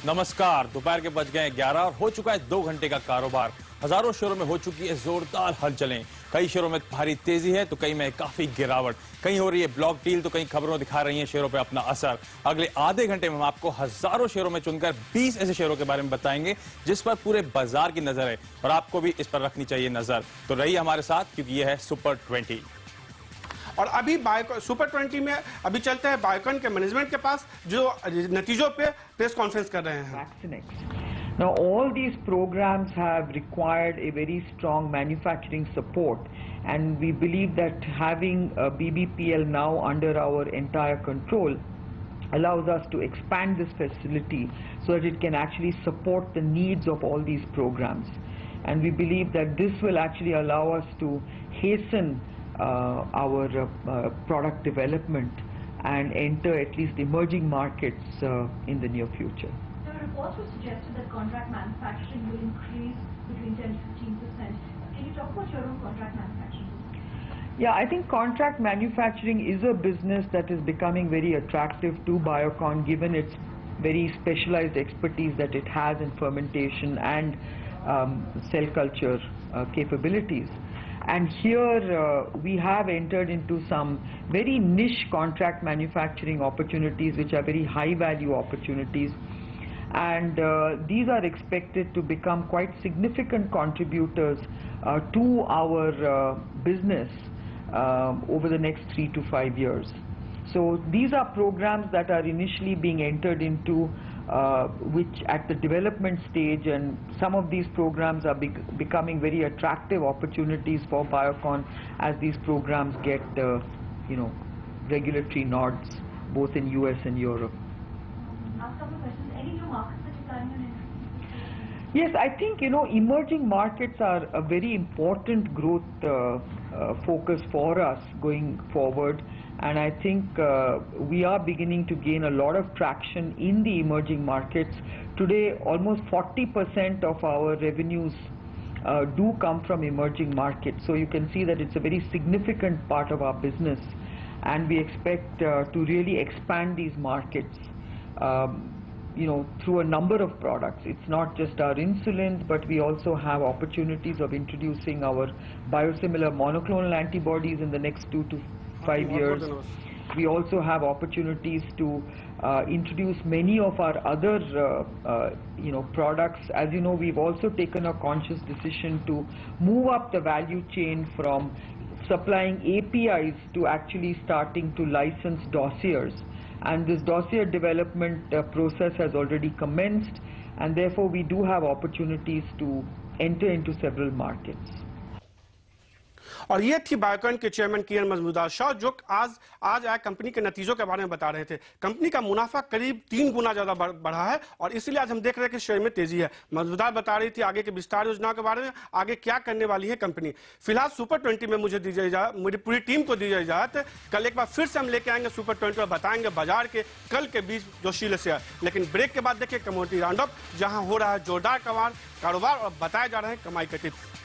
नमस्कार। दोपहर के बज गए 11 और हो चुका है 2 घंटे का कारोबार। हजारों शेयरों में हो चुकी है जोरदार हलचलें। कई शेयरों में भारी तेजी है तो कई में काफी गिरावट। कहीं हो रही है ब्लॉक डील तो कहीं खबरों दिखा रही हैं शेयरों पे अपना असर। अगले आधे घंटे में हम आपको हजारों शेयरों में चुनकर 20 ऐसे शेयरों के बारे में बताएंगे जिस पर पूरे बाजार की नजर है और आपको भी इस पर रखनी चाहिए नजर। तो रहिए हमारे साथ क्योंकि यह है सुपर 20। और अभी सुपर 20 में अभी चलते हैं बायोकॉन के मैनेजमेंट के पास जो नतीजों पे प्रेस कॉन्फ्रेंस कर रहे हैं। Now all these programs have required a very strong manufacturing support, and we believe that having BBPL now under our entire control allows us to expand this facility so that it can actually support the needs of all these programs. And we believe that this will actually allow us to hasten our product development and enter at least emerging markets in the near future. Reports have suggested that contract manufacturing will increase between 10 to 15%. Can you talk about your own contract manufacturing? Yeah, I think contract manufacturing is a business that is becoming very attractive to Biocon given its very specialized expertise that it has in fermentation and cell culture capabilities. And here we have entered into some very niche contract manufacturing opportunities which are very high value opportunities. And these are expected to become quite significant contributors to our business over the next 3 to 5 years. So these are programs that are initially being entered into which at the development stage, and some of these programs are becoming very attractive opportunities for Biocon as these programs get regulatory nods both in US and Europe. Last couple of questions. Any new markets that you're planning on entering? Yes, I think emerging markets are a very important growth focus for us going forward, and I think we are beginning to gain a lot of traction in the emerging markets. Today, almost 40% of our revenues do come from emerging markets, so you can see that it's a very significant part of our business, and we expect to really expand these markets through a number of products. It's not just our insulins, but we also have opportunities of introducing our biosimilar monoclonal antibodies in the next 2 to 5 years. We also have opportunities to introduce many of our other products. As you know, we've also taken a conscious decision to move up the value chain from supplying APIs to actually starting to license dossiers. And this dossier development process has already commenced, and therefore we do have opportunities to enter into several markets. और ये थी Biocon के chairman किरण मजमूदार-शाह जो आज company के नतीजों के बारे में बता रहे थे। कंपनी का मुनाफा करीब 3 गुना ज्यादा बढ़ा है और इसलिए आज हम देख रहे हैं कि शेयर में तेजी है। मजमूदार बता रही थी आगे के विस्तार योजना के बारे में, आगे क्या करने वाली है कंपनी। फिलहाल सुपर 20 में मुझे दीजिए इजाजत, मेरी पूरी टीम को दीजिए इजाजत। कल एक बार फिर से हम लेके आएंगे सुपर 20 और बताएंगे बाजार के कल के 20 जोशीले शेयर। लेकिन ब्रेक के बाद देखिए कमोडिटी राउंड अप, जहां हो रहा है जोरदार कारोबार और बताए जा रहे हैं कमाई के टिप्स।